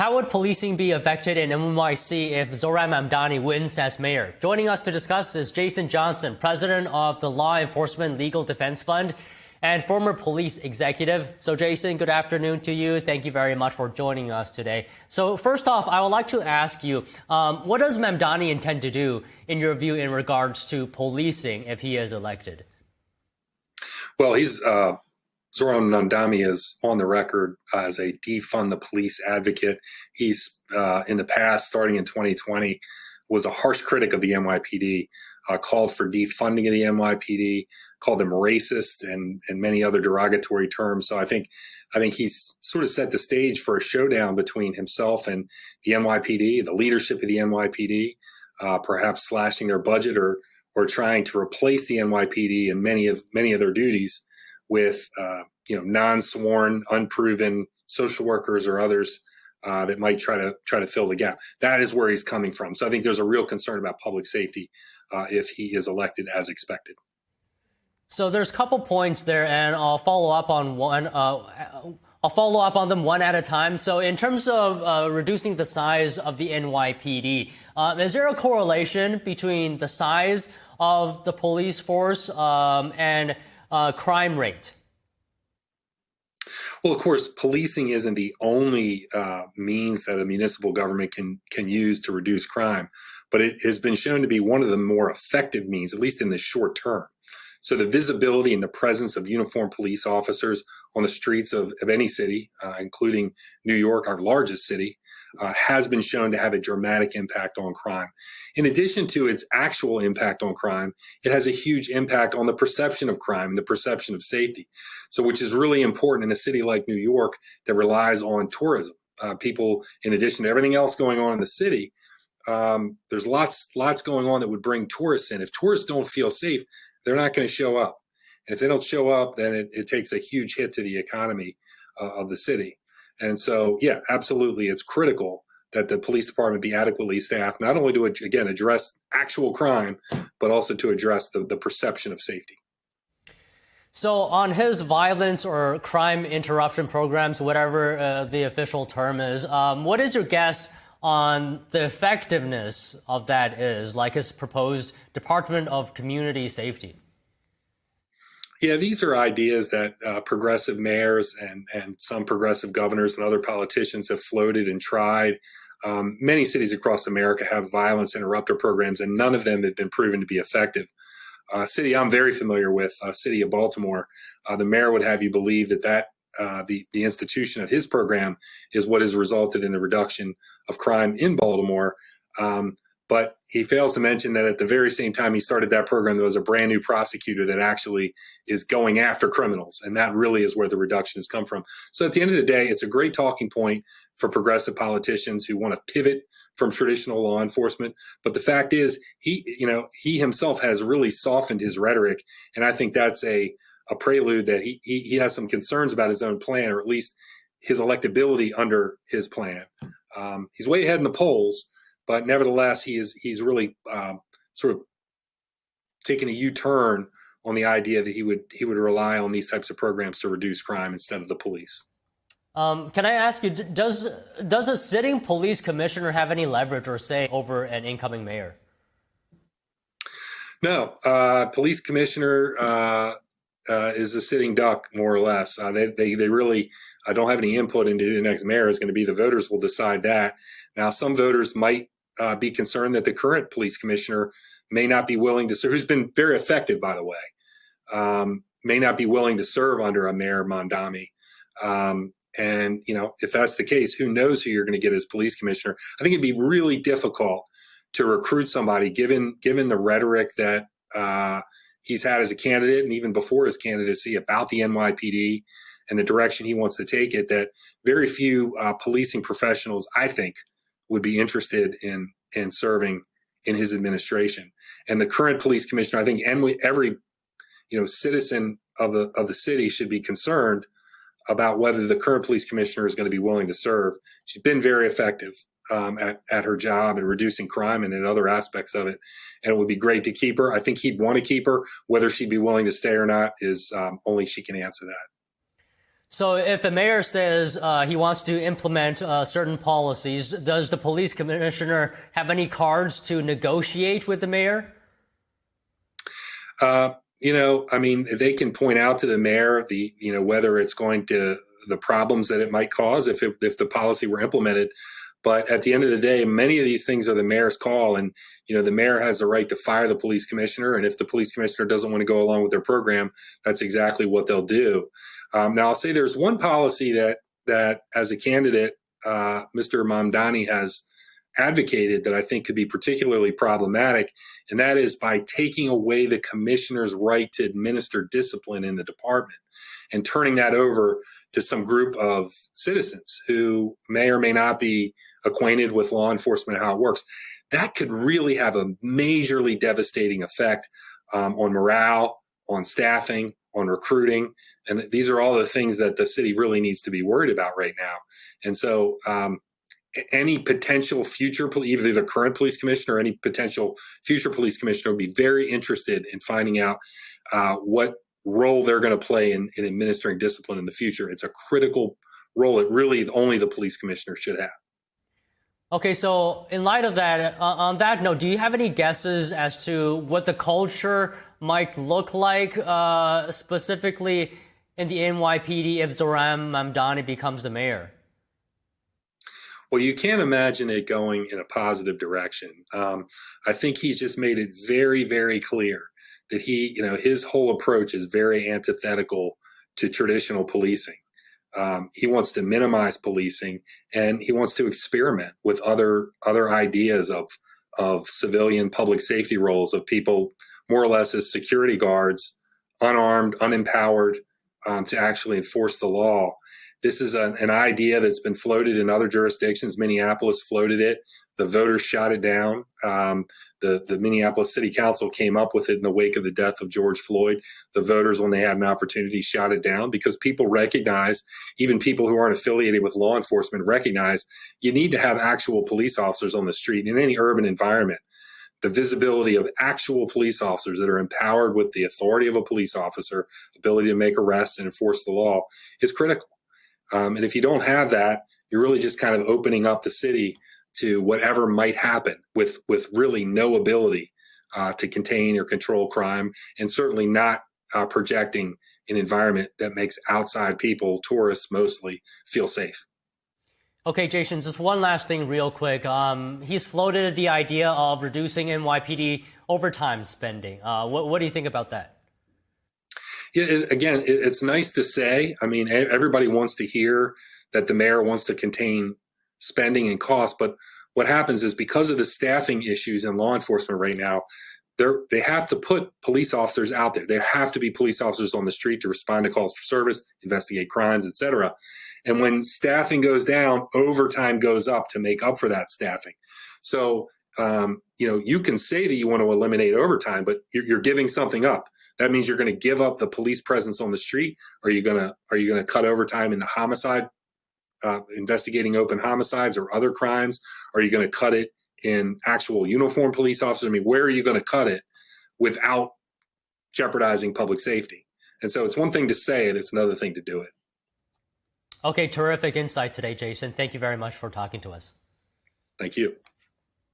How would policing be affected in NYC if Zohran Mamdani wins as mayor? Joining us to discuss is Jason Johnson, president of the Law Enforcement Legal Defense Fund and former police executive. So, Jason, good afternoon to you. Thank you very much for joining us today. So, first off, I would like to ask you, what does Mamdani intend to do, in your view, in regards to policing if he is elected? Well, Zohran Mamdani is on the record as a defund the police advocate. He's in the past, starting in 2020, was a harsh critic of the NYPD, called for defunding of the NYPD, called them racist and many other derogatory terms. So I think he's sort of set the stage for a showdown between himself and the NYPD, the leadership of the NYPD, perhaps slashing their budget or trying to replace the NYPD and many of their duties with non-sworn, unproven social workers or others that might try to fill the gap. That is where he's coming from. So I think there's a real concern about public safety if he is elected as expected. So there's a couple points there, and I'll follow up on one. I'll follow up on them one at a time. So in terms of reducing the size of the NYPD, is there a correlation between the size of the police force and crime rate? Well, of course, policing isn't the only means that a municipal government can use to reduce crime, but it has been shown to be one of the more effective means, at least in the short term. So the visibility and the presence of uniformed police officers on the streets of any city, including New York, our largest city, has been shown to have a dramatic impact on crime. In addition to its actual impact on crime, it has a huge impact on the perception of crime and the perception of safety. So which is really important in a city like New York that relies on tourism. People, in addition to everything else going on in the city, there's lots going on that would bring tourists in. If tourists don't feel safe, they're not going to show up. And if they don't show up, then it takes a huge hit to the economy of the city. And so, yeah, absolutely, it's critical that the police department be adequately staffed, not only to, again, address actual crime, but also to address the perception of safety. So on his violence or crime interruption programs, whatever the official term is, what is your guess on the effectiveness of that is, like his proposed Department of Community Safety? Yeah, these are ideas that progressive mayors and some progressive governors and other politicians have floated and tried. Many cities across America have violence interrupter programs, and none of them have been proven to be effective. City I'm very familiar with, city of Baltimore, the mayor would have you believe that the institution of his program is what has resulted in the reduction of crime in Baltimore. But he fails to mention that at the very same time he started that program, there was a brand new prosecutor that actually is going after criminals. And that really is where the reduction has come from. So at the end of the day, it's a great talking point for progressive politicians who want to pivot from traditional law enforcement. But the fact is, he himself has really softened his rhetoric. And I think that's a prelude that he has some concerns about his own plan, or at least his electability under his plan. He's way ahead in the polls, but nevertheless, he's really sort of taken a U-turn on the idea that he would rely on these types of programs to reduce crime instead of the police. Can I ask you, does a sitting police commissioner have any leverage or say over an incoming mayor? No, police commissioner is a sitting duck, more or less. They really don't have any input into who the next mayor is going to be. The voters will decide that. Now, some voters might be concerned that the current police commissioner may not be willing to serve, who's been very effective, by the way, may not be willing to serve under a Mayor Mamdani. And, if that's the case, who knows who you're going to get as police commissioner? I think it'd be really difficult to recruit somebody given the rhetoric that he's had as a candidate and even before his candidacy about the NYPD and the direction he wants to take it, that very few policing professionals, I think, would be interested in serving in his administration. And the current police commissioner, I think every citizen of the city should be concerned about whether the current police commissioner is going to be willing to serve. She's been very effective at her job and reducing crime and in other aspects of it. And it would be great to keep her. I think he'd want to keep her. Whether she'd be willing to stay or not is only she can answer that. So if the mayor says he wants to implement certain policies, does the police commissioner have any cards to negotiate with the mayor? I mean, they can point out to the mayor whether it's going to the problems that it might cause if the policy were implemented. But at the end of the day, many of these things are the mayor's call, and the mayor has the right to fire the police commissioner. And if the police commissioner doesn't want to go along with their program, that's exactly what they'll do. Now, I'll say there's one policy that as a candidate, Mr. Mamdani has advocated that I think could be particularly problematic, and that is by taking away the commissioner's right to administer discipline in the department and turning that over to some group of citizens who may or may not be acquainted with law enforcement and how it works. That could really have a majorly devastating effect on morale, on staffing, on recruiting. And these are all the things that the city really needs to be worried about right now. And so any potential future, either the current police commissioner or any potential future police commissioner would be very interested in finding out what role they're going to play in administering discipline in the future. It's a critical role that really only the police commissioner should have. Okay, so in light of that, on that note, do you have any guesses as to what the culture might look like specifically in the NYPD if Zohran Mamdani becomes the mayor? Well, you can't imagine it going in a positive direction. I think he's just made it very, very clear that his whole approach is very antithetical to traditional policing. He wants to minimize policing, and he wants to experiment with other ideas of civilian public safety roles of people more or less as security guards, unarmed, unempowered, to actually enforce the law. This is an idea that's been floated in other jurisdictions. Minneapolis floated it. The voters shot it down. The Minneapolis City Council came up with it in the wake of the death of George Floyd. The voters, when they had an opportunity, shot it down because people recognize, even people who aren't affiliated with law enforcement recognize, you need to have actual police officers on the street in any urban environment. The visibility of actual police officers that are empowered with the authority of a police officer, ability to make arrests and enforce the law, is critical. And if you don't have that, you're really just kind of opening up the city to whatever might happen with really no ability to contain or control crime, and certainly not projecting an environment that makes outside people, tourists mostly, feel safe. Okay, Jason, just one last thing real quick. He's floated the idea of reducing NYPD overtime spending. What do you think about that? Yeah, again, it's nice to say. I mean, everybody wants to hear that the mayor wants to contain spending and costs, but what happens is because of the staffing issues in law enforcement right now, they have to put police officers out there. There have to be police officers on the street to respond to calls for service, investigate crimes, etc. And when staffing goes down, overtime goes up to make up for that staffing. So, you can say that you want to eliminate overtime, but you're giving something up. That means you're going to give up the police presence on the street. Are you going to cut overtime in the homicide, investigating open homicides or other crimes? Are you going to cut it in actual uniformed police officers? I mean, where are you going to cut it without jeopardizing public safety? And so it's one thing to say it, it's another thing to do it. Okay, terrific insight today, Jason. Thank you very much for talking to us. Thank you.